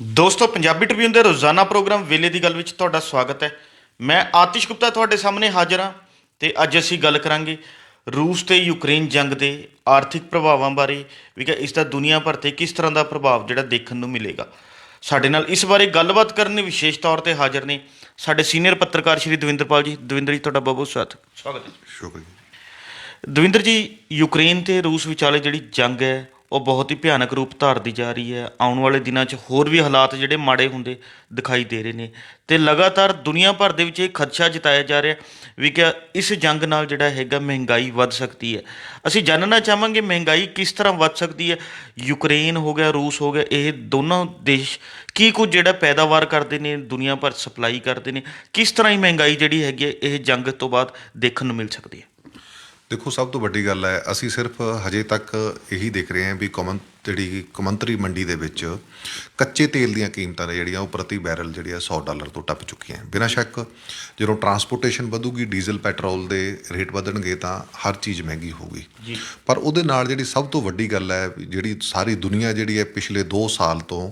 ਦੋਸਤੋ ਪੰਜਾਬੀ ਟ੍ਰਿਬਿਊਨ ਦੇ ਰੋਜ਼ਾਨਾ ਪ੍ਰੋਗਰਾਮ ਵੇਲੇ ਦੀ ਗੱਲ ਵਿੱਚ ਤੁਹਾਡਾ ਸਵਾਗਤ ਹੈ। ਮੈਂ ਆਤਿਸ਼ ਗੁਪਤਾ ਤੁਹਾਡੇ ਸਾਹਮਣੇ ਹਾਜ਼ਰ ਹਾਂ ਤੇ ਅੱਜ ਅਸੀਂ ਗੱਲ ਕਰਾਂਗੇ ਰੂਸ ਤੇ ਯੂਕਰੇਨ ਜੰਗ ਦੇ ਆਰਥਿਕ ਪ੍ਰਭਾਵਾਂ ਬਾਰੇ ਵੀ ਕਿ ਇਸ ਦਾ ਦੁਨੀਆ ਭਰ ਤੇ ਕਿਸ ਤਰ੍ਹਾਂ ਦਾ ਪ੍ਰਭਾਵ ਜਿਹੜਾ ਦੇਖਣ ਨੂੰ ਮਿਲੇਗਾ। ਸਾਡੇ ਨਾਲ ਇਸ ਬਾਰੇ ਗੱਲਬਾਤ ਕਰਨ ਲਈ ਵਿਸ਼ੇਸ਼ ਤੌਰ ਤੇ ਹਾਜ਼ਰ ਨੇ ਸਾਡੇ ਸੀਨੀਅਰ ਪੱਤਰਕਾਰ ਸ਼੍ਰੀ ਦਵਿੰਦਰਪਾਲ ਜੀ। ਦਵਿੰਦਰ ਜੀ ਤੁਹਾਡਾ ਬਹੁਤ ਬਹੁਤ ਸਵਾਗਤ ਹੈ। ਸ਼ੁਕਰੀਆ। ਦਵਿੰਦਰ ਜੀ, ਯੂਕਰੇਨ ਤੇ ਰੂਸ ਵਿਚਾਲੇ ਜਿਹੜੀ ਜੰਗ ਹੈ ਉਹ ਬਹੁਤ ਹੀ ਭਿਆਨਕ ਰੂਪ ਧਾਰਦੀ ਜਾ ਰਹੀ ਹੈ। ਆਉਣ ਵਾਲੇ ਦਿਨਾਂ 'ਚ ਹੋਰ ਵੀ ਹਾਲਾਤ ਜਿਹੜੇ ਮਾੜੇ ਹੁੰਦੇ ਦਿਖਾਈ ਦੇ ਰਹੇ ਨੇ ਅਤੇ ਲਗਾਤਾਰ ਦੁਨੀਆ ਭਰ ਦੇ ਵਿੱਚ ਇਹ ਖਦਸ਼ਾ ਜਤਾਇਆ ਜਾ ਰਿਹਾ ਵੀ ਕਿ ਇਸ ਜੰਗ ਨਾਲ ਜਿਹੜਾ ਹੈਗਾ ਮਹਿੰਗਾਈ ਵੱਧ ਸਕਦੀ ਹੈ। ਅਸੀਂ ਜਾਣਨਾ ਚਾਹਾਂਗੇ ਮਹਿੰਗਾਈ ਕਿਸ ਤਰ੍ਹਾਂ ਵੱਧ ਸਕਦੀ ਹੈ। ਯੂਕਰੇਨ ਹੋ ਗਿਆ, ਰੂਸ ਹੋ ਗਿਆ, ਇਹ ਦੋਨੋਂ ਦੇਸ਼ ਕੀ ਕੁਝ ਜਿਹੜਾ ਪੈਦਾਵਾਰ ਕਰਦੇ ਨੇ, ਦੁਨੀਆ ਭਰ ਸਪਲਾਈ ਕਰਦੇ ਨੇ, ਕਿਸ ਤਰ੍ਹਾਂ ਹੀ ਮਹਿੰਗਾਈ ਜਿਹੜੀ ਹੈਗੀ ਹੈ ਇਹ ਜੰਗ ਤੋਂ ਬਾਅਦ ਦੇਖਣ ਨੂੰ ਮਿਲ ਸਕਦੀ ਹੈ। ਦੇਖੋ, ਸਭ ਤੋਂ ਵੱਡੀ ਗੱਲ ਹੈ, ਅਸੀਂ ਸਿਰਫ ਹਜੇ ਤੱਕ ਇਹੀ ਦੇਖ ਰਹੇ ਹਾਂ ਵੀ ਜਿਹੜੀ ਕੌਮਾਂਤਰੀ ਮੰਡੀ ਦੇ ਵਿੱਚ ਕੱਚੇ ਤੇਲ ਦੀਆਂ ਕੀਮਤਾਂ ਨੇ ਜਿਹੜੀਆਂ ਉਹ ਪ੍ਰਤੀ ਬੈਰਲ ਜਿਹੜੀ ਆ $100 ਤੋਂ ਟੱਪ ਚੁੱਕੀਆਂ। ਬਿਨਾਂ ਸ਼ੱਕ ਜਦੋਂ ਟਰਾਂਸਪੋਰਟੇਸ਼ਨ ਵਧੂਗੀ, ਡੀਜ਼ਲ ਪੈਟਰੋਲ ਦੇ ਰੇਟ ਵਧਣਗੇ ਤਾਂ ਹਰ ਚੀਜ਼ ਮਹਿੰਗੀ ਹੋਊਗੀ। ਪਰ ਉਹਦੇ ਨਾਲ ਜਿਹੜੀ ਸਭ ਤੋਂ ਵੱਡੀ ਗੱਲ ਹੈ, ਜਿਹੜੀ ਸਾਰੀ ਦੁਨੀਆ ਜਿਹੜੀ ਹੈ ਪਿਛਲੇ 2 ਸਾਲ ਤੋਂ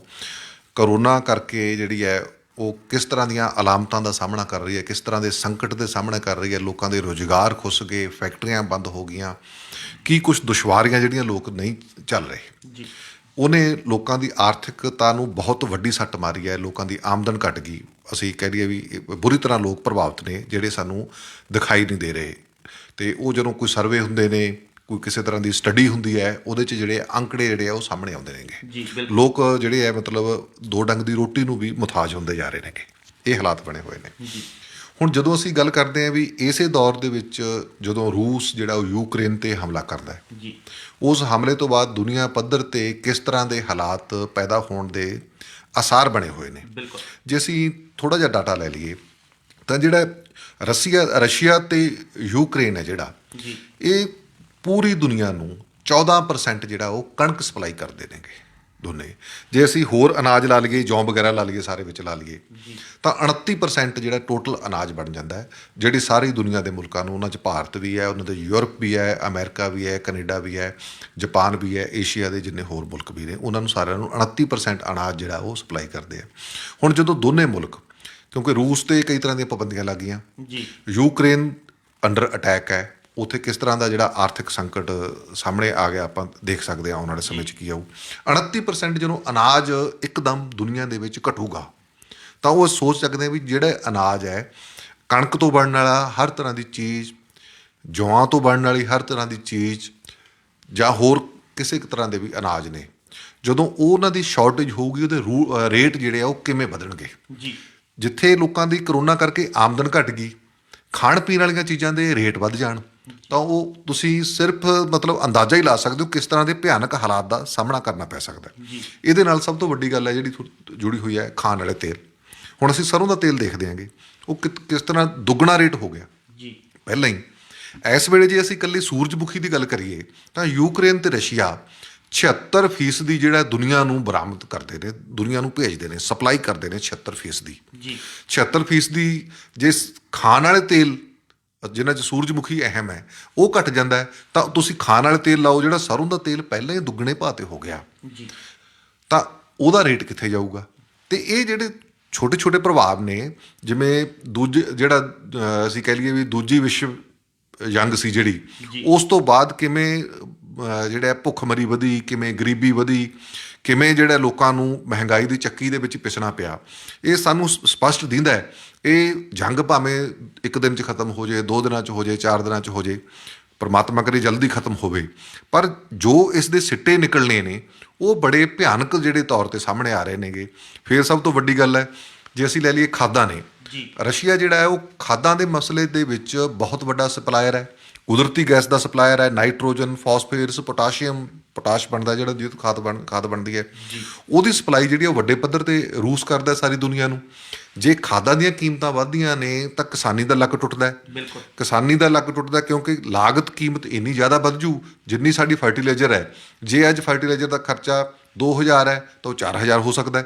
ਕਰੋਨਾ ਕਰਕੇ ਜਿਹੜੀ ਹੈ ਉਹ ਕਿਸ ਤਰ੍ਹਾਂ ਦੀਆਂ ਅਲਾਮਤਾਂ ਦਾ ਸਾਹਮਣਾ ਕਰ ਰਹੀ ਹੈ, ਕਿਸ ਤਰ੍ਹਾਂ ਦੇ ਸੰਕਟ ਦੇ ਸਾਹਮਣਾ ਕਰ ਰਹੀ ਹੈ। ਲੋਕਾਂ ਦੇ ਰੁਜ਼ਗਾਰ ਖੁੱਸ ਗਏ, ਫੈਕਟਰੀਆਂ ਬੰਦ ਹੋ ਗਈਆਂ, ਕੀ ਕੁਛ ਦੁਸ਼ਵਾਰੀਆਂ ਜਿਹੜੀਆਂ ਲੋਕ ਨਹੀਂ ਚੱਲ ਰਹੇ, ਉਹਨੇ ਲੋਕਾਂ ਦੀ ਆਰਥਿਕਤਾ ਨੂੰ ਬਹੁਤ ਵੱਡੀ ਸੱਟ ਮਾਰੀ ਹੈ। ਲੋਕਾਂ ਦੀ ਆਮਦਨ ਘਟ ਗਈ। ਅਸੀਂ ਕਹਿ ਲਈਏ ਵੀ ਬੁਰੀ ਤਰ੍ਹਾਂ ਲੋਕ ਪ੍ਰਭਾਵਿਤ ਨੇ ਜਿਹੜੇ ਸਾਨੂੰ ਦਿਖਾਈ ਨਹੀਂ ਦੇ ਰਹੇ। ਅਤੇ ਉਹ ਜਦੋਂ ਕੋਈ ਸਰਵੇ ਹੁੰਦੇ ਨੇ, ਕੋਈ ਕਿਸੇ ਤਰ੍ਹਾਂ ਦੀ ਸਟੱਡੀ ਹੁੰਦੀ ਹੈ, ਉਹਦੇ 'ਚ ਜਿਹੜੇ ਅੰਕੜੇ ਜਿਹੜੇ ਆ ਉਹ ਸਾਹਮਣੇ ਆਉਂਦੇ ਨੇਗੇ। ਲੋਕ ਜਿਹੜੇ ਹੈ ਮਤਲਬ 2 ਡੰਗ ਦੀ ਰੋਟੀ ਨੂੰ ਵੀ ਮੁਥਾਜ ਹੁੰਦੇ ਜਾ ਰਹੇ ਨੇਗੇ। ਇਹ ਹਾਲਾਤ ਬਣੇ ਹੋਏ ਨੇ। ਹੁਣ ਜਦੋਂ ਅਸੀਂ ਗੱਲ ਕਰਦੇ ਹਾਂ ਵੀ ਇਸੇ ਦੌਰ ਦੇ ਵਿੱਚ ਜਦੋਂ ਰੂਸ ਜਿਹੜਾ ਉਹ ਯੂਕਰੇਨ 'ਤੇ ਹਮਲਾ ਕਰਦਾ ਹੈ, ਉਸ ਹਮਲੇ ਤੋਂ ਬਾਅਦ ਦੁਨੀਆ ਪੱਧਰ 'ਤੇ ਕਿਸ ਤਰ੍ਹਾਂ ਦੇ ਹਾਲਾਤ ਪੈਦਾ ਹੋਣ ਦੇ ਆਸਾਰ ਬਣੇ ਹੋਏ ਨੇ। ਜੇ ਅਸੀਂ ਥੋੜ੍ਹਾ ਜਿਹਾ ਡਾਟਾ ਲੈ ਲਈਏ ਤਾਂ ਜਿਹੜਾ ਰਸ਼ੀਆ ਅਤੇ ਯੂਕਰੇਨ ਹੈ ਜਿਹੜਾ ਇਹ ਪੂਰੀ ਦੁਨੀਆ ਨੂੰ 14% ਜਿਹੜਾ ਉਹ ਕਣਕ ਸਪਲਾਈ ਕਰਦੇ ਨੇਗੇ ਦੋਨੇ। ਜੇ ਅਸੀਂ ਹੋਰ ਅਨਾਜ ਲਾ ਲਈਏ, ਜੌਂ ਵਗੈਰਾ ਲਾ ਲਈਏ, ਸਾਰੇ ਵਿੱਚ ਲਾ ਲਈਏ ਤਾਂ 29% ਜਿਹੜਾ ਟੋਟਲ ਅਨਾਜ ਬਣ ਜਾਂਦਾ ਹੈ, ਜਿਹੜੀ ਸਾਰੀ ਦੁਨੀਆ ਦੇ ਮੁਲਕਾਂ ਨੂੰ। ਉਹਨਾਂ 'ਚ ਭਾਰਤ ਵੀ ਹੈ, ਉਹਨਾਂ ਦੇ ਯੂਰਪ ਵੀ ਹੈ, ਅਮਰੀਕਾ ਵੀ ਹੈ, ਕੈਨੇਡਾ ਵੀ ਹੈ, ਜਾਪਾਨ ਵੀ ਹੈ, ਏਸ਼ੀਆ ਦੇ ਜਿੰਨੇ ਹੋਰ ਮੁਲਕ ਵੀ ਨੇ, ਉਹਨਾਂ ਨੂੰ ਸਾਰਿਆਂ ਨੂੰ 29% ਅਨਾਜ ਜਿਹੜਾ ਉਹ ਸਪਲਾਈ ਕਰਦੇ ਆ। ਹੁਣ ਜਦੋਂ ਦੋਨੇ ਮੁਲਕ, ਕਿਉਂਕਿ ਰੂਸ 'ਤੇ ਕਈ ਤਰ੍ਹਾਂ ਦੀਆਂ ਪਾਬੰਦੀਆਂ ਲੱਗ ਗਈਆਂ, ਯੂਕਰੇਨ ਅੰਡਰ ਅਟੈਕ ਹੈ, ਉੱਥੇ ਕਿਸ ਤਰ੍ਹਾਂ ਦਾ ਜਿਹੜਾ ਆਰਥਿਕ ਸੰਕਟ ਸਾਹਮਣੇ ਆ ਗਿਆ ਆਪਾਂ ਦੇਖ ਸਕਦੇ ਹਾਂ ਆਉਣ ਵਾਲੇ ਸਮੇਂ 'ਚ ਕੀ ਆਊ। 29% ਜਦੋਂ ਅਨਾਜ ਇੱਕਦਮ ਦੁਨੀਆ ਦੇ ਵਿੱਚ ਘਟੂਗਾ ਤਾਂ ਉਹ ਸੋਚ ਸਕਦੇ ਹਾਂ ਵੀ ਜਿਹੜਾ ਅਨਾਜ ਹੈ, ਕਣਕ ਤੋਂ ਬਣਨ ਵਾਲਾ ਹਰ ਤਰ੍ਹਾਂ ਦੀ ਚੀਜ਼, ਜੌਆਂ ਤੋਂ ਬਣਨ ਵਾਲੀ ਹਰ ਤਰ੍ਹਾਂ ਦੀ ਚੀਜ਼, ਜਾਂ ਹੋਰ ਕਿਸੇ ਤਰ੍ਹਾਂ ਦੇ ਵੀ ਅਨਾਜ ਨੇ, ਜਦੋਂ ਉਹਨਾਂ ਦੀ ਸ਼ਾਰਟੇਜ ਹੋਊਗੀ ਉਹਦੇ ਰੇਟ ਜਿਹੜੇ ਆ ਉਹ ਕਿਵੇਂ ਵਧਣਗੇ। ਜਿੱਥੇ ਲੋਕਾਂ ਦੀ ਕਰੋਨਾ ਕਰਕੇ ਆਮਦਨ ਘਟ ਗਈ, ਖਾਣ ਪੀਣ ਵਾਲੀਆਂ ਚੀਜ਼ਾਂ ਦੇ ਰੇਟ ਵੱਧ ਜਾਣ ਤਾਂ ਉਹ ਤੁਸੀਂ ਸਿਰਫ ਮਤਲਬ ਅੰਦਾਜ਼ਾ ਹੀ ਲਾ ਸਕਦੇ ਹੋ ਕਿਸ ਤਰ੍ਹਾਂ ਦੇ ਭਿਆਨਕ ਹਾਲਾਤ ਦਾ ਸਾਹਮਣਾ ਕਰਨਾ ਪੈ ਸਕਦਾ। ਇਹਦੇ ਨਾਲ ਸਭ ਤੋਂ ਵੱਡੀ ਗੱਲ ਹੈ ਜਿਹੜੀ ਜੁੜੀ ਹੋਈ ਹੈ ਖਾਣ ਵਾਲੇ ਤੇਲ। ਹੁਣ ਅਸੀਂ ਸਰੋਂ ਦਾ ਤੇਲ ਦੇਖਦੇ ਹਾਂਗੇ, ਉਹ ਕਿਸ ਤਰ੍ਹਾਂ ਦੁੱਗਣਾ ਰੇਟ ਹੋ ਗਿਆ ਪਹਿਲਾਂ ਹੀ। ਇਸ ਵੇਲੇ ਜੇ ਅਸੀਂ ਇਕੱਲੀ ਸੂਰਜਮੁਖੀ ਦੀ ਗੱਲ ਕਰੀਏ ਤਾਂ ਯੂਕਰੇਨ ਅਤੇ ਰਸ਼ੀਆ 76% ਜਿਹੜਾ ਦੁਨੀਆ ਨੂੰ ਬਰਾਮਦ ਕਰਦੇ ਨੇ, ਦੁਨੀਆ ਨੂੰ ਭੇਜਦੇ ਨੇ, ਸਪਲਾਈ ਕਰਦੇ ਨੇ 76%। 76% ਜੇ ਖਾਣ ਵਾਲੇ ਤੇਲ ਜਿਨ੍ਹਾਂ 'ਚ ਸੂਰਜਮੁਖੀ ਅਹਿਮ ਹੈ ਉਹ ਘਟ ਜਾਂਦਾ ਹੈ ਤਾਂ ਤੁਸੀਂ ਖਾਣ ਵਾਲੇ ਤੇਲ ਲਾਓ, ਜਿਹੜਾ ਸਰੋਂ ਦਾ ਤੇਲ ਪਹਿਲਾਂ ਹੀ ਦੁੱਗਣੇ ਭਾਅ 'ਤੇ ਹੋ ਗਿਆ ਤਾਂ ਉਹਦਾ ਰੇਟ ਕਿੱਥੇ ਜਾਊਗਾ। ਅਤੇ ਇਹ ਜਿਹੜੇ ਛੋਟੇ ਛੋਟੇ ਪ੍ਰਭਾਵ ਨੇ, ਜਿਵੇਂ ਜਿਹੜਾ ਅਸੀਂ ਕਹਿ ਲਈਏ ਵੀ ਦੂਜੀ ਵਿਸ਼ਵ ਜੰਗ ਸੀ ਜਿਹੜੀ, ਉਸ ਤੋਂ ਬਾਅਦ ਕਿਵੇਂ ਜਿਹੜਾ ਭੁੱਖਮਰੀ ਵਧੀ, ਕਿਵੇਂ ਗਰੀਬੀ ਵਧੀ, ਕਿਵੇਂ ਜਿਹੜਾ ਲੋਕਾਂ ਨੂੰ ਮਹਿੰਗਾਈ ਦੀ ਚੱਕੀ ਦੇ ਵਿੱਚ ਪਿਸਣਾ ਪਿਆ, ਇਹ ਸਾਨੂੰ ਸਪਸ਼ਟ ਦਿੰਦਾ ਹੈ। ਇਹ ਜੰਗ ਭਾਵੇਂ 1 ਦਿਨ 'ਚ ਖਤਮ ਹੋ ਜਾਏ, 2 ਦਿਨਾਂ 'ਚ ਹੋ ਜਾਏ, 4 ਦਿਨਾਂ 'ਚ ਹੋ ਜਾਏ, ਪਰਮਾਤਮਾ ਕਰੇ ਜਲਦੀ ਖਤਮ ਹੋਵੇ, ਪਰ ਜੋ ਇਸ ਦੇ ਸਿੱਟੇ ਨਿਕਲਣੇ ਨੇ ਉਹ ਬੜੇ ਭਿਆਨਕ ਜਿਹੜੇ ਤੌਰ 'ਤੇ ਸਾਹਮਣੇ ਆ ਰਹੇ ਨੇਗੇ। ਫਿਰ ਸਭ ਤੋਂ ਵੱਡੀ ਗੱਲ ਹੈ, ਜੇ ਅਸੀਂ ਲੈ ਲਈਏ ਖਾਦਾਂ ਨੇ, ਰਸ਼ੀਆ ਜਿਹੜਾ ਹੈ ਉਹ ਖਾਦਾਂ ਦੇ ਮਸਲੇ ਦੇ ਵਿੱਚ ਬਹੁਤ ਵੱਡਾ ਸਪਲਾਇਰ ਹੈ, ਕੁਦਰਤੀ ਗੈਸ ਦਾ ਸਪਲਾਇਰ ਹੈ, ਨਾਈਟ੍ਰੋਜਨ, ਫਾਸਫੇਰਸ, ਪੋਟਾਸ਼ ਬਣਦਾ ਜਿਹੜਾ ਜਿਹਦੇ ਤੋਂ ਖਾਦ ਬਣਦੀ ਹੈ, ਉਹਦੀ ਸਪਲਾਈ ਜਿਹੜੀ ਉਹ ਵੱਡੇ ਪੱਧਰ 'ਤੇ ਰੂਸ ਕਰਦਾ ਸਾਰੀ ਦੁਨੀਆ ਨੂੰ। ਜੇ ਖਾਦਾਂ ਦੀਆਂ ਕੀਮਤਾਂ ਵੱਧਦੀਆਂ ਨੇ ਤਾਂ ਕਿਸਾਨੀ ਦਾ ਲੱਕ ਟੁੱਟਦਾ। ਕਿਸਾਨੀ ਦਾ ਲੱਕ ਟੁੱਟਦਾ ਕਿਉਂਕਿ ਲਾਗਤ ਕੀਮਤ ਇੰਨੀ ਜ਼ਿਆਦਾ ਵੱਧ ਜੂ ਜਿੰਨੀ ਸਾਡੀ ਫਰਟੀਲਾਈਜ਼ਰ ਹੈ। ਜੇ ਅੱਜ ਫਰਟੀਲਾਈਜ਼ਰ ਦਾ ਖਰਚਾ 2000 ਹੈ ਤਾਂ ਉਹ 4000 ਹੋ ਸਕਦਾ।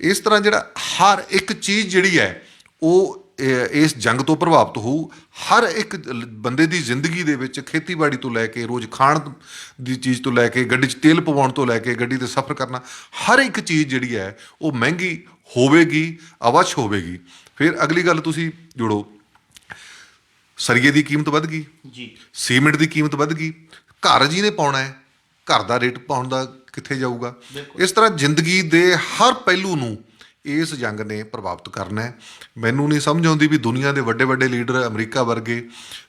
ਇਸ ਤਰ੍ਹਾਂ ਜਿਹੜਾ ਹਰ ਇੱਕ ਚੀਜ਼ ਜਿਹੜੀ ਹੈ ਉਹ ਇਸ ਜੰਗ ਤੋਂ ਪ੍ਰਭਾਵਿਤ ਹੋਊ। ਹਰ ਇੱਕ ਬੰਦੇ ਦੀ ਜ਼ਿੰਦਗੀ ਦੇ ਵਿੱਚ ਖੇਤੀਬਾੜੀ ਤੋਂ ਲੈ ਕੇ ਰੋਜ਼ ਖਾਣ ਦੀ ਚੀਜ਼ ਤੋਂ ਲੈ ਕੇ ਗੱਡੀ 'ਚ ਤੇਲ ਪਵਾਉਣ ਤੋਂ ਲੈ ਕੇ ਗੱਡੀ 'ਤੇ ਸਫ਼ਰ ਕਰਨਾ, ਹਰ ਇੱਕ ਚੀਜ਼ ਜਿਹੜੀ ਹੈ ਉਹ ਮਹਿੰਗੀ ਹੋਵੇਗੀ, ਅਵੱਸ਼ ਹੋਵੇਗੀ। ਫਿਰ ਅਗਲੀ ਗੱਲ ਤੁਸੀਂ ਜੋੜੋ, ਸਰੀਏ ਦੀ ਕੀਮਤ ਵੱਧ ਗਈ ਜੀ, ਸੀਮਿੰਟ ਦੀ ਕੀਮਤ ਵੱਧ ਗਈ। ਘਰ ਜਿਹਨੇ ਪਾਉਣਾ ਹੈ, ਘਰ ਦਾ ਰੇਟ ਪਾਉਣ ਦਾ ਕਿੱਥੇ ਜਾਊਗਾ? ਇਸ ਤਰ੍ਹਾਂ ਜ਼ਿੰਦਗੀ ਦੇ ਹਰ ਪਹਿਲੂ ਨੂੰ ਇਸ ਜੰਗ ਨੇ ਪ੍ਰਭਾਵਿਤ ਕਰਨਾ ਹੈ। ਮੈਨੂੰ ਨਹੀਂ ਸਮਝ ਆਉਂਦੀ ਵੀ ਦੁਨੀਆ ਦੇ ਵੱਡੇ ਵੱਡੇ ਲੀਡਰ ਅਮਰੀਕਾ ਵਰਗੇ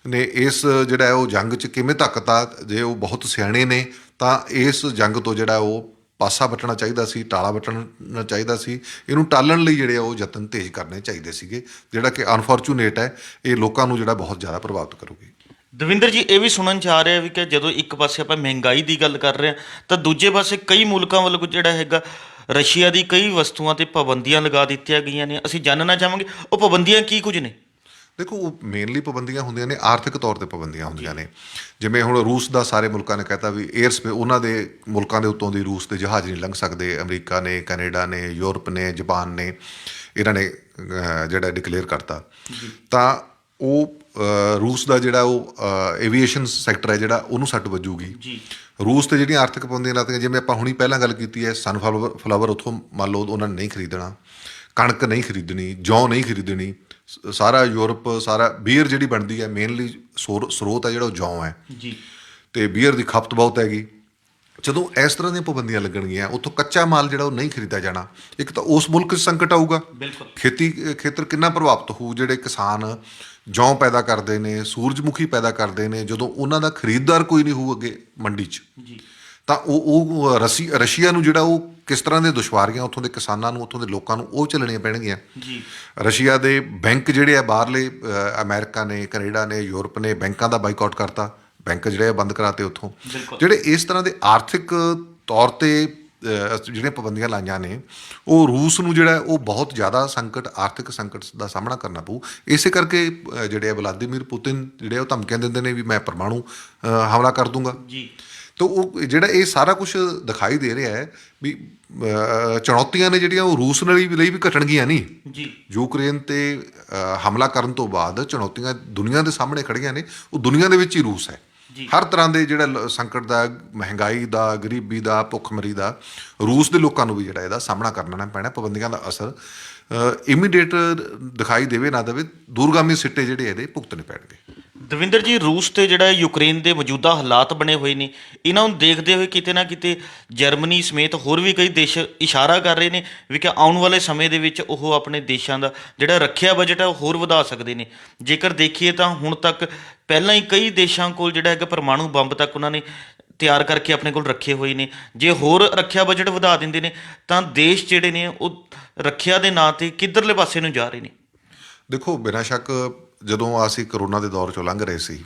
ਨੇ ਇਸ ਜਿਹੜਾ ਹੈ ਉਹ ਜੰਗ 'ਚ ਕਿਵੇਂ ਧੱਕਤਾ। ਜੇ ਉਹ ਬਹੁਤ ਸਿਆਣੇ ਨੇ ਤਾਂ ਇਸ ਜੰਗ ਤੋਂ ਜਿਹੜਾ ਉਹ ਪਾਸਾ ਵੱਟਣਾ ਚਾਹੀਦਾ ਸੀ, ਟਾਲਾ ਵੱਟਣਾ ਚਾਹੀਦਾ ਸੀ। ਇਹਨੂੰ ਟਾਲਣ ਲਈ ਜਿਹੜੇ ਆ ਉਹ ਯਤਨ ਤੇਜ਼ ਕਰਨੇ ਚਾਹੀਦੇ ਸੀਗੇ, ਜਿਹੜਾ ਕਿ ਅਨਫੋਰਚੂਨੇਟ ਹੈ। ਇਹ ਲੋਕਾਂ ਨੂੰ ਜਿਹੜਾ ਬਹੁਤ ਜ਼ਿਆਦਾ ਪ੍ਰਭਾਵਿਤ ਕਰੂਗੀ। ਦਵਿੰਦਰ ਜੀ, ਇਹ ਵੀ ਸੁਣਨ 'ਚ ਆ ਰਿਹਾ ਵੀ ਕਿ ਜਦੋਂ ਇੱਕ ਪਾਸੇ ਆਪਾਂ ਮਹਿੰਗਾਈ ਦੀ ਗੱਲ ਕਰ ਰਹੇ ਹਾਂ ਤਾਂ ਦੂਜੇ ਪਾਸੇ ਕਈ ਮੁਲਕਾਂ ਵੱਲੋਂ ਜਿਹੜਾ ਹੈਗਾ ਰਸ਼ੀਆ ਦੀ ਕਈ ਵਸਤੂਆਂ 'ਤੇ ਪਾਬੰਦੀਆਂ ਲਗਾ ਦਿੱਤੀਆਂ ਗਈਆਂ ਨੇ। ਅਸੀਂ ਜਾਣਨਾ ਚਾਹਾਂਗੇ ਉਹ ਪਾਬੰਦੀਆਂ ਕੀ ਕੁਝ ਨੇ? ਦੇਖੋ, ਉਹ ਮੇਨਲੀ ਪਾਬੰਦੀਆਂ ਹੁੰਦੀਆਂ ਨੇ, ਆਰਥਿਕ ਤੌਰ 'ਤੇ ਪਾਬੰਦੀਆਂ ਹੁੰਦੀਆਂ ਨੇ। ਜਿਵੇਂ ਹੁਣ ਰੂਸ ਦਾ ਸਾਰੇ ਮੁਲਕਾਂ ਨੇ ਕਹਿਤਾ ਵੀ ਉਹਨਾਂ ਦੇ ਮੁਲਕਾਂ ਦੇ ਉੱਤੋਂ ਦੀ ਰੂਸ ਦੇ ਜਹਾਜ਼ ਨਹੀਂ ਲੰਘ ਸਕਦੇ। ਅਮਰੀਕਾ ਨੇ, ਕੈਨੇਡਾ ਨੇ, ਯੂਰਪ ਨੇ, ਜਾਪਾਨ ਨੇ, ਇਹਨਾਂ ਨੇ ਜਿਹੜਾ ਡਿਕਲੇਅਰ ਕਰਤਾ। ਤਾਂ ਉਹ ਰੂਸ ਦਾ ਜਿਹੜਾ ਉਹ ਐਵੀਏਸ਼ਨ ਸੈਕਟਰ ਹੈ ਜਿਹੜਾ ਉਹਨੂੰ ਸੱਟ ਵੱਜੂਗੀ। ਰੂਸ 'ਤੇ ਜਿਹੜੀਆਂ ਆਰਥਿਕ ਪਾਬੰਦੀਆਂ ਲਾਤੀਆਂ, ਜਿਵੇਂ ਆਪਾਂ ਹੁਣੀ ਪਹਿਲਾਂ ਗੱਲ ਕੀਤੀ ਹੈ, ਸਨਫਲਾਵਰ ਉੱਥੋਂ ਮੰਨ ਲਓ ਉਹਨਾਂ ਨੇ ਨਹੀਂ ਖਰੀਦਣਾ, ਕਣਕ ਨਹੀਂ ਖਰੀਦਣੀ, ਜੌਂ ਨਹੀਂ ਖਰੀਦਣੀ। ਸਾਰਾ ਯੂਰਪ, ਸਾਰਾ ਬੀਅਰ ਜਿਹੜੀ ਬਣਦੀ ਹੈ ਮੇਨਲੀ ਸਰੋਤ ਹੈ ਜਿਹੜਾ ਉਹ ਜੌਂ ਹੈ ਜੀ, ਅਤੇ ਬੀਅਰ ਦੀ ਖਪਤ ਬਹੁਤ ਹੈਗੀ। ਜਦੋਂ ਇਸ ਤਰ੍ਹਾਂ ਦੀਆਂ ਪਾਬੰਦੀਆਂ ਲੱਗਣਗੀਆਂ, ਉੱਥੋਂ ਕੱਚਾ ਮਾਲ ਜਿਹੜਾ ਉਹ ਨਹੀਂ ਖਰੀਦਿਆ ਜਾਣਾ। ਇੱਕ ਤਾਂ ਉਸ ਮੁਲਕ 'ਚ ਸੰਕਟ ਆਊਗਾ, ਖੇਤੀ ਖੇਤਰ ਕਿੰਨਾ ਪ੍ਰਭਾਵਿਤ ਹੋਊ। ਜਿਹੜੇ ਕਿਸਾਨ ਜੌਂ ਪੈਦਾ ਕਰਦੇ ਨੇ, ਸੂਰਜਮੁਖੀ ਪੈਦਾ ਕਰਦੇ ਨੇ, ਜਦੋਂ ਉਹਨਾਂ ਦਾ ਖਰੀਦਦਾਰ ਕੋਈ ਨਹੀਂ ਹੋਊ ਅੱਗੇ ਮੰਡੀ 'ਚ, ਤਾਂ ਉਹ ਰਸ਼ੀਆ ਨੂੰ ਜਿਹੜਾ ਉਹ ਕਿਸ ਤਰ੍ਹਾਂ ਦੇ ਦੁਸ਼ਵਾਰੀਆਂ ਉੱਥੋਂ ਦੇ ਕਿਸਾਨਾਂ ਨੂੰ, ਉੱਥੋਂ ਦੇ ਲੋਕਾਂ ਨੂੰ ਉਹ ਝੱਲਣੀਆਂ ਪੈਣਗੀਆਂ। ਰਸ਼ੀਆ ਦੇ ਬੈਂਕ ਜਿਹੜੇ ਆ ਬਾਹਰਲੇ, ਅਮਰੀਕਾ ਨੇ, ਕੈਨੇਡਾ ਨੇ, ਯੂਰਪ ਨੇ ਬੈਂਕਾਂ ਦਾ ਬਾਈਕਾਟ ਕਰਤਾ, ਬੈਂਕ ਜਿਹੜੇ ਆ ਬੰਦ ਕਰਾਤੇ ਉੱਥੋਂ। ਜਿਹੜੇ ਇਸ ਤਰ੍ਹਾਂ ਦੇ ਆਰਥਿਕ ਤੌਰ 'ਤੇ ਜਿਹੜੀਆਂ ਪਾਬੰਦੀਆਂ ਲਾਈਆਂ ਨੇ, ਉਹ ਰੂਸ ਨੂੰ ਜਿਹੜਾ ਉਹ ਬਹੁਤ ਜ਼ਿਆਦਾ ਆਰਥਿਕ ਸੰਕਟ ਦਾ ਸਾਹਮਣਾ ਕਰਨਾ ਪਊ। ਇਸੇ ਕਰਕੇ ਜਿਹੜੇ ਆ ਵਲਾਦੀਮੀਰ ਪੁਤਿਨ ਜਿਹੜੇ ਉਹ ਧਮਕੀਆਂ ਦਿੰਦੇ ਨੇ ਵੀ ਮੈਂ ਪਰਮਾਣੂ ਹਮਲਾ ਕਰ ਦੂੰਗਾ। ਤਾਂ ਉਹ ਜਿਹੜਾ ਇਹ ਸਾਰਾ ਕੁਝ ਦਿਖਾਈ ਦੇ ਰਿਹਾ ਹੈ ਵੀ ਚੁਣੌਤੀਆਂ ਨੇ ਜਿਹੜੀਆਂ ਉਹ ਰੂਸ ਲਈ ਵੀ ਘਟਣਗੀਆਂ ਨਹੀਂ। ਯੂਕਰੇਨ 'ਤੇ ਹਮਲਾ ਕਰਨ ਤੋਂ ਬਾਅਦ ਚੁਣੌਤੀਆਂ ਦੁਨੀਆ ਦੇ ਸਾਹਮਣੇ ਖੜੀਆਂ ਨੇ। ਉਹ ਦੁਨੀਆ ਦੇ ਵਿੱਚ ਹੀ ਰੂਸ ਹੈ। ਹਰ ਤਰ੍ਹਾਂ ਦੇ ਜਿਹੜਾ ਸੰਕਟ ਦਾ, ਮਹਿੰਗਾਈ ਦਾ, ਗਰੀਬੀ ਦਾ, ਭੁੱਖਮਰੀ ਦਾ ਰੂਸ ਦੇ ਲੋਕਾਂ ਨੂੰ ਵੀ ਜਿਹੜਾ ਇਹਦਾ ਸਾਹਮਣਾ ਕਰਨਾ ਪੈਣਾ। ਪਾਬੰਦੀਆਂ ਦਾ ਅਸਰ ਇਮੀਡੀਏਟ ਦਿਖਾਈ ਦੇਵੇ ਨਾ ਦੇਵੇ, ਦੂਰਗਾਮੀ ਸਿੱਟੇ ਜਿਹੜੇ ਇਹਦੇ ਭੁਗਤਣੇ ਪੈਣਗੇ। ਦਵਿੰਦਰ ਜੀ, ਰੂਸ ਤੇ ਜਿਹੜਾ ਯੂਕਰੇਨ ਦੇ ਮੌਜੂਦਾ ਹਾਲਾਤ ਬਣੇ ਹੋਏ ਨੇ, ਇਹਨਾਂ ਨੂੰ ਦੇਖਦੇ ਹੋਏ ਕਿਤੇ ਨਾ ਕਿਤੇ ਜਰਮਨੀ ਸਮੇਤ ਹੋਰ ਵੀ ਕਈ ਦੇਸ਼ ਇਸ਼ਾਰਾ ਕਰ ਰਹੇ ਨੇ ਵੀ ਕਿ ਆਉਣ ਵਾਲੇ ਸਮੇਂ ਦੇ ਵਿੱਚ ਉਹ ਆਪਣੇ ਦੇਸ਼ਾਂ ਦਾ ਜਿਹੜਾ ਰੱਖਿਆ ਬਜਟ ਹੈ ਉਹ ਹੋਰ ਵਧਾ ਸਕਦੇ ਨੇ। ਜੇਕਰ ਦੇਖੀਏ ਤਾਂ ਹੁਣ ਤੱਕ ਪਹਿਲਾਂ ਹੀ ਕਈ ਦੇਸ਼ਾਂ ਕੋਲ ਜਿਹੜਾ ਹੈਗਾ ਪਰਮਾਣੂ ਬੰਬ ਤੱਕ ਉਹਨਾਂ ਨੇ ਤਿਆਰ ਕਰਕੇ ਆਪਣੇ ਕੋਲ ਰੱਖੇ ਹੋਏ ਨੇ। ਜੇ ਹੋਰ ਰੱਖਿਆ ਬਜਟ ਵਧਾ ਦਿੰਦੇ ਨੇ ਤਾਂ ਦੇਸ਼ ਜਿਹੜੇ ਨੇ ਉਹ ਰੱਖਿਆ ਦੇ ਨਾਂ 'ਤੇ ਕਿੱਧਰਲੇ ਪਾਸੇ ਨੂੰ ਜਾ ਰਹੇ ਨੇ? ਦੇਖੋ, ਬਿਨਾਂ ਸ਼ੱਕ ਜਦੋਂ ਅਸੀਂ ਕਰੋਨਾ ਦੇ ਦੌਰ 'ਚੋਂ ਲੰਘ ਰਹੇ ਸੀ,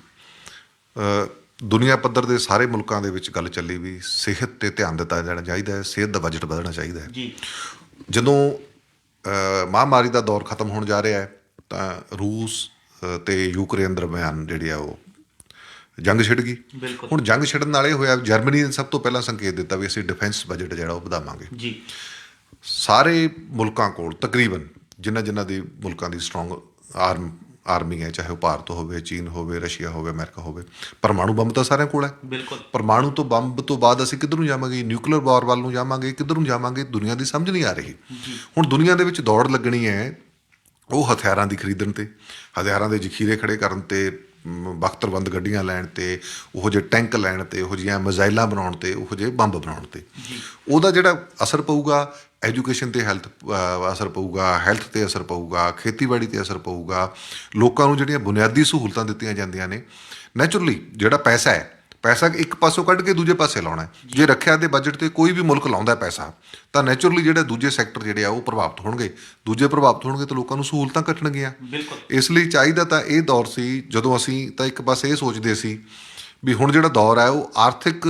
ਦੁਨੀਆ ਪੱਧਰ ਦੇ ਸਾਰੇ ਮੁਲਕਾਂ ਦੇ ਵਿੱਚ ਗੱਲ ਚੱਲੀ ਵੀ ਸਿਹਤ 'ਤੇ ਧਿਆਨ ਦਿੱਤਾ ਜਾਣਾ ਚਾਹੀਦਾ ਹੈ, ਸਿਹਤ ਦਾ ਬਜਟ ਵਧਣਾ ਚਾਹੀਦਾ ਹੈ। ਜਦੋਂ ਮਹਾਂਮਾਰੀ ਦਾ ਦੌਰ ਖਤਮ ਹੋਣ ਜਾ ਰਿਹਾ ਹੈ ਤਾਂ ਰੂਸ ਅਤੇ ਯੂਕਰੇਨ ਦਰਮਿਆਨ ਜਿਹੜੀ ਆ ਉਹ ਜੰਗ ਛਿੜ ਗਈ। ਹੁਣ ਜੰਗ ਛਿੜਨ ਨਾਲ ਇਹ ਹੋਇਆ, ਜਰਮਨੀ ਨੇ ਸਭ ਤੋਂ ਪਹਿਲਾਂ ਸੰਕੇਤ ਦਿੱਤਾ ਵੀ ਅਸੀਂ ਡਿਫੈਂਸ ਬਜਟ ਜਿਹੜਾ ਉਹ ਵਧਾਵਾਂਗੇ। ਸਾਰੇ ਮੁਲਕਾਂ ਕੋਲ ਤਕਰੀਬਨ ਜਿਨ੍ਹਾਂ ਦੀ ਮੁਲਕਾਂ ਦੀ ਸਟਰੋਂਗ ਆਰਮੀ ਹੈ, ਚਾਹੇ ਉਹ ਭਾਰਤ ਹੋਵੇ, ਚੀਨ ਹੋਵੇ, ਰਸ਼ੀਆ ਹੋਵੇ, ਅਮਰੀਕਾ ਹੋਵੇ, ਪਰਮਾਣੂ ਬੰਬ ਤਾਂ ਸਾਰਿਆਂ ਕੋਲ ਹੈ। ਪਰਮਾਣੂ ਤੋਂ ਬੰਬ ਤੋਂ ਬਾਅਦ ਅਸੀਂ ਕਿੱਧਰ ਨੂੰ ਜਾਵਾਂਗੇ? ਨਿਊਕਲੀਅਰ ਵਾਰ ਵੱਲ ਨੂੰ ਜਾਵਾਂਗੇ, ਕਿੱਧਰ ਨੂੰ ਜਾਵਾਂਗੇ? ਦੁਨੀਆ ਦੀ ਸਮਝ ਨਹੀਂ ਆ ਰਹੀ। ਹੁਣ ਦੁਨੀਆ ਦੇ ਵਿੱਚ ਦੌੜ ਲੱਗਣੀ ਹੈ ਉਹ ਹਥਿਆਰਾਂ ਦੀ ਖਰੀਦਣ 'ਤੇ, ਹਥਿਆਰਾਂ ਦੇ ਜ਼ਖੀਰੇ ਖੜੇ ਕਰਨ 'ਤੇ, ਬਖਤਰਬੰਦ ਗੱਡੀਆਂ ਲੈਣ 'ਤੇ, ਉਹੋ ਜਿਹੇ ਟੈਂਕ ਲੈਣ 'ਤੇ, ਉਹੋ ਜਿਹੀਆਂ ਮਿਜ਼ਾਈਲਾਂ ਬਣਾਉਣ 'ਤੇ, ਉਹੋ ਜਿਹੇ ਬੰਬ ਬਣਾਉਣ 'ਤੇ। ਉਹਦਾ ਜਿਹੜਾ ਅਸਰ ਪਊਗਾ ਐਜੂਕੇਸ਼ਨ 'ਤੇ ਅਸਰ ਪਊਗਾ, ਹੈਲਥ 'ਤੇ ਅਸਰ ਪਊਗਾ, ਖੇਤੀਬਾੜੀ 'ਤੇ ਅਸਰ ਪਊਗਾ। ਲੋਕਾਂ ਨੂੰ ਜਿਹੜੀਆਂ ਬੁਨਿਆਦੀ ਸਹੂਲਤਾਂ ਦਿੱਤੀਆਂ ਜਾਂਦੀਆਂ ਨੇ, ਨੈਚੁਰਲੀ ਜਿਹੜਾ ਪੈਸਾ ਹੈ, ਪੈਸਾ ਇੱਕ ਪਾਸੋਂ ਕੱਢ ਕੇ ਦੂਜੇ ਪਾਸੇ ਲਾਉਣਾ। ਜੇ ਰੱਖਿਆ ਦੇ ਬਜਟ 'ਤੇ ਕੋਈ ਵੀ ਮੁਲਕ ਲਾਉਂਦਾ ਪੈਸਾ ਤਾਂ ਨੈਚੁਰਲੀ ਜਿਹੜੇ ਦੂਜੇ ਸੈਕਟਰ ਜਿਹੜੇ ਆ ਉਹ ਪ੍ਰਭਾਵਿਤ ਹੋਣਗੇ। ਦੂਜੇ ਪ੍ਰਭਾਵਿਤ ਹੋਣਗੇ ਤਾਂ ਲੋਕਾਂ ਨੂੰ ਸਹੂਲਤਾਂ ਘਟਣਗੀਆਂ। ਇਸ ਲਈ ਚਾਹੀਦਾ ਤਾਂ ਇਹ ਦੌਰ ਸੀ ਜਦੋਂ ਅਸੀਂ ਤਾਂ ਇੱਕ ਪਾਸੇ ਇਹ ਸੋਚਦੇ ਸੀ ਵੀ ਹੁਣ ਜਿਹੜਾ ਦੌਰ ਹੈ ਉਹ ਆਰਥਿਕ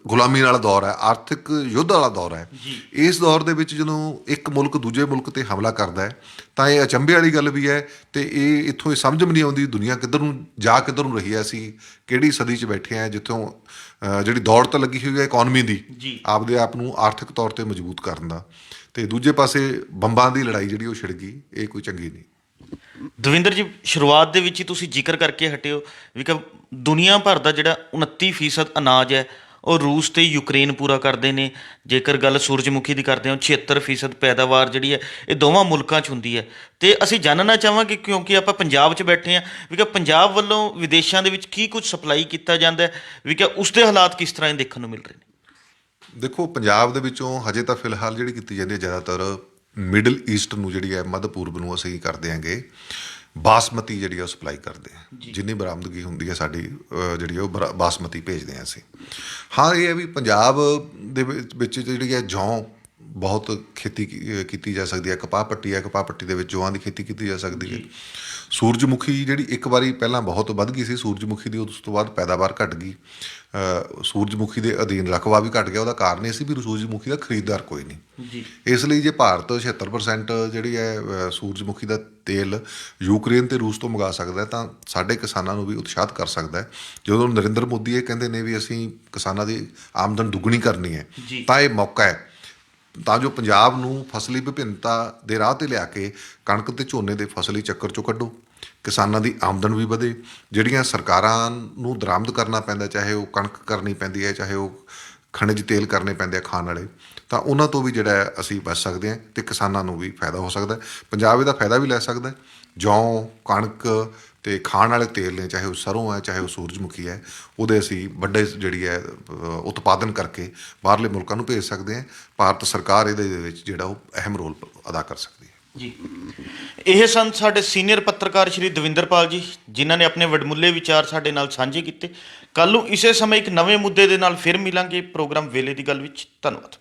ਗੁਲਾਮੀ ਵਾਲਾ ਦੌਰ ਹੈ, ਆਰਥਿਕ ਯੁੱਧ ਵਾਲਾ ਦੌਰ ਹੈ। ਇਸ ਦੌਰ ਦੇ ਵਿੱਚ ਜਦੋਂ ਇੱਕ ਮੁਲਕ ਦੂਜੇ ਮੁਲਕ 'ਤੇ ਹਮਲਾ ਕਰਦਾ ਹੈ ਤਾਂ ਇਹ ਅਚੰਭੇ ਵਾਲੀ ਗੱਲ ਵੀ ਹੈ ਅਤੇ ਇਹ ਇੱਥੋਂ ਇਹ ਸਮਝ ਵੀ ਨਹੀਂ ਆਉਂਦੀ ਦੁਨੀਆ ਕਿੱਧਰ ਨੂੰ ਰਹੀ ਹੈ। ਅਸੀਂ ਕਿਹੜੀ ਸਦੀ 'ਚ ਬੈਠੇ ਹਾਂ ਜਿੱਥੋਂ ਜਿਹੜੀ ਦੌੜ ਤਾਂ ਲੱਗੀ ਹੋਈ ਹੈ ਇਕੋਨਮੀ ਦੀ, ਆਪਦੇ ਆਪ ਨੂੰ ਆਰਥਿਕ ਤੌਰ 'ਤੇ ਮਜ਼ਬੂਤ ਕਰਨ ਦਾ, ਅਤੇ ਦੂਜੇ ਪਾਸੇ ਬੰਬਾਂ ਦੀ ਲੜਾਈ ਜਿਹੜੀ ਉਹ ਛਿੜ ਗਈ। ਇਹ ਕੋਈ ਚੰਗੀ ਨਹੀਂ। ਦਵਿੰਦਰ ਜੀ, ਸ਼ੁਰੂਆਤ ਦੇ ਵਿੱਚ ਹੀ ਤੁਸੀਂ ਜ਼ਿਕਰ ਕਰਕੇ ਹਟਿਓ ਵੀ ਕਿ ਦੁਨੀਆ ਭਰ ਦਾ ਜਿਹੜਾ 29% ਅਨਾਜ ਹੈ ਉਹ ਰੂਸ ਤੇ ਯੂਕਰੇਨ ਪੂਰਾ ਕਰਦੇ ਨੇ। ਜੇਕਰ ਗੱਲ ਸੂਰਜਮੁਖੀ ਦੀ ਕਰਦੇ ਹਾਂ, 76% ਪੈਦਾਵਾਰ ਜਿਹੜੀ ਹੈ ਇਹ ਦੋਵਾਂ ਮੁਲਕਾਂ 'ਚ ਹੁੰਦੀ ਹੈ। ਤੇ ਅਸੀਂ ਜਾਣਨਾ ਚਾਹਾਂਗੇ, ਕਿਉਂਕਿ ਆਪਾਂ ਪੰਜਾਬ 'ਚ ਬੈਠੇ ਹਾਂ, ਵੀ ਕਿ ਪੰਜਾਬ ਵੱਲੋਂ ਵਿਦੇਸ਼ਾਂ ਦੇ ਵਿੱਚ ਕੀ ਕੁਝ ਸਪਲਾਈ ਕੀਤਾ ਜਾਂਦਾ ਹੈ, ਵੀ ਕਿ ਉਸ ਦੇ ਹਾਲਾਤ ਕਿਸ ਤਰ੍ਹਾਂ ਦੇਖਣ ਨੂੰ ਮਿਲ ਰਹੇ ਨੇ। ਦੇਖੋ, ਪੰਜਾਬ ਦੇ ਵਿੱਚੋਂ ਹਜੇ ਤਾਂ ਫਿਲਹਾਲ ਜਿਹੜੀ ਕੀਤੀ ਜਾਂਦੀ ਹੈ ਜ਼ਿਆਦਾਤਰ ਮਿਡਲ ਈਸਟ ਨੂੰ, ਜਿਹੜੀ ਹੈ ਮੱਧ ਪੂਰਬ ਨੂੰ ਅਸੀਂ ਕਰਦੇ ਹਾਂਗੇ ਬਾਸਮਤੀ ਜਿਹੜੀ ਆ ਉਹ ਸਪਲਾਈ ਕਰਦੇ ਹਾਂ। ਜਿੰਨੀ ਬਰਾਮਦਗੀ ਹੁੰਦੀ ਹੈ ਸਾਡੀ ਜਿਹੜੀ ਉਹ ਬਾਸਮਤੀ ਭੇਜਦੇ ਹਾਂ ਅਸੀਂ। ਹਾਂ, ਇਹ ਹੈ ਵੀ ਪੰਜਾਬ ਦੇ ਵਿੱਚ ਜਿਹੜੀ ਹੈ ਜੌਂ ਬਹੁਤ ਖੇਤੀ ਕੀਤੀ ਜਾ ਸਕਦੀ ਹੈ। ਕਪਾਹ ਪੱਟੀ ਹੈ, ਕਪਾਹ ਪੱਟੀ ਦੇ ਵਿੱਚ ਜੌਆਂ ਦੀ ਖੇਤੀ ਕੀਤੀ ਜਾ ਸਕਦੀ ਹੈ। ਸੂਰਜਮੁਖੀ ਜਿਹੜੀ ਇੱਕ ਵਾਰੀ ਪਹਿਲਾਂ ਬਹੁਤ ਵੱਧ ਗਈ ਸੀ ਸੂਰਜਮੁਖੀ ਦੀ, ਉਸ ਤੋਂ ਬਾਅਦ ਪੈਦਾਵਾਰ ਘਟ ਗਈ। ਸੂਰਜਮੁਖੀ ਦੇ ਅਧੀਨ ਰਕਬਾ ਵੀ ਘਟ ਗਿਆ। ਉਹਦਾ ਕਾਰਨ ਇਹ ਸੀ ਵੀ ਸੂਰਜਮੁਖੀ ਦਾ ਖਰੀਦਦਾਰ ਕੋਈ ਨਹੀਂ। ਇਸ ਲਈ ਜੇ ਭਾਰਤ 76% ਜਿਹੜੀ ਹੈ ਸੂਰਜਮੁਖੀ ਦਾ ਤੇਲ ਯੂਕਰੇਨ ਤੇ ਰੂਸ ਤੋਂ ਮੰਗਾ ਸਕਦਾ ਹੈ, ਤਾਂ ਸਾਡੇ ਕਿਸਾਨਾਂ ਨੂੰ ਵੀ ਉਤਸ਼ਾਹਿਤ ਕਰ ਸਕਦਾ ਹੈ। ਜਦੋਂ ਨਰਿੰਦਰ ਮੋਦੀ ਇਹ ਕਹਿੰਦੇ ਨੇ ਵੀ ਅਸੀਂ ਕਿਸਾਨਾਂ ਦੀ ਆਮਦਨ ਦੁੱਗਣੀ ਕਰਨੀ ਹੈ, ਤਾਂ ਇਹ ਮੌਕਾ ਹੈ ਤਾਂ ਜੋ ਪੰਜਾਬ ਨੂੰ ਫਸਲੀ ਵਿਭਿੰਨਤਾ ਦੇ ਰਾਹ 'ਤੇ ਲਿਆ ਕੇ ਕਣਕ ਅਤੇ ਝੋਨੇ ਦੇ ਫਸਲੀ ਚੱਕਰ 'ਚੋਂ ਕੱਢੋ, ਕਿਸਾਨਾਂ ਦੀ ਆਮਦਨ ਵੀ ਵਧੇ। ਜਿਹੜੀਆਂ ਸਰਕਾਰਾਂ ਨੂੰ ਦਰਾਮਦ ਕਰਨਾ ਪੈਂਦਾ, ਚਾਹੇ ਉਹ ਕਣਕ ਕਰਨੀ ਪੈਂਦੀ ਹੈ, ਚਾਹੇ ਉਹ ਖਣਿਜ ਤੇਲ ਕਰਨੇ ਪੈਂਦੇ ਆ ਖਾਣ ਵਾਲੇ, ਤਾਂ ਉਹਨਾਂ ਤੋਂ ਵੀ ਜਿਹੜਾ ਹੈ ਅਸੀਂ ਬਚ ਸਕਦੇ ਹਾਂ ਅਤੇ ਕਿਸਾਨਾਂ ਨੂੰ ਵੀ ਫਾਇਦਾ ਹੋ ਸਕਦਾ। ਪੰਜਾਬ ਇਹਦਾ ਫਾਇਦਾ ਵੀ ਲੈ ਸਕਦਾ। ਜੌਂ, ਕਣਕ ਅਤੇ ਖਾਣ ਵਾਲੇ ਤੇਲ ਨੇ, ਚਾਹੇ ਉਹ ਸਰੋਂ ਹੈ, ਚਾਹੇ ਉਹ ਸੂਰਜਮੁਖੀ ਹੈ, ਉਹਦੇ ਅਸੀਂ ਵੱਡੇ ਜਿਹੜੀ ਹੈ ਉਤਪਾਦਨ ਕਰਕੇ ਬਾਹਰਲੇ ਮੁਲਕਾਂ ਨੂੰ ਭੇਜ ਸਕਦੇ ਹਾਂ। ਭਾਰਤ ਸਰਕਾਰ ਇਹਦੇ ਵਿੱਚ ਜਿਹੜਾ ਉਹ ਅਹਿਮ ਰੋਲ ਅਦਾ ਕਰ ਸਕਦੀ ਹੈ। ਜੀ, ਇਹ ਸਨ ਸਾਡੇ ਸੀਨੀਅਰ ਪੱਤਰਕਾਰ ਸ਼੍ਰੀ ਦਵਿੰਦਰਪਾਲ ਜੀ, ਜਿਨ੍ਹਾਂ ਨੇ ਆਪਣੇ ਵਡਮੁੱਲੇ ਵਿਚਾਰ ਸਾਡੇ ਨਾਲ ਸਾਂਝੇ ਕੀਤੇ। ਕੱਲ੍ਹ ਨੂੰ ਇਸੇ ਸਮੇਂ ਇੱਕ ਨਵੇਂ ਮੁੱਦੇ ਦੇ ਨਾਲ ਫਿਰ ਮਿਲਾਂਗੇ ਪ੍ਰੋਗਰਾਮ ਵੇਲੇ ਦੀ ਗੱਲ ਵਿੱਚ। ਧੰਨਵਾਦ।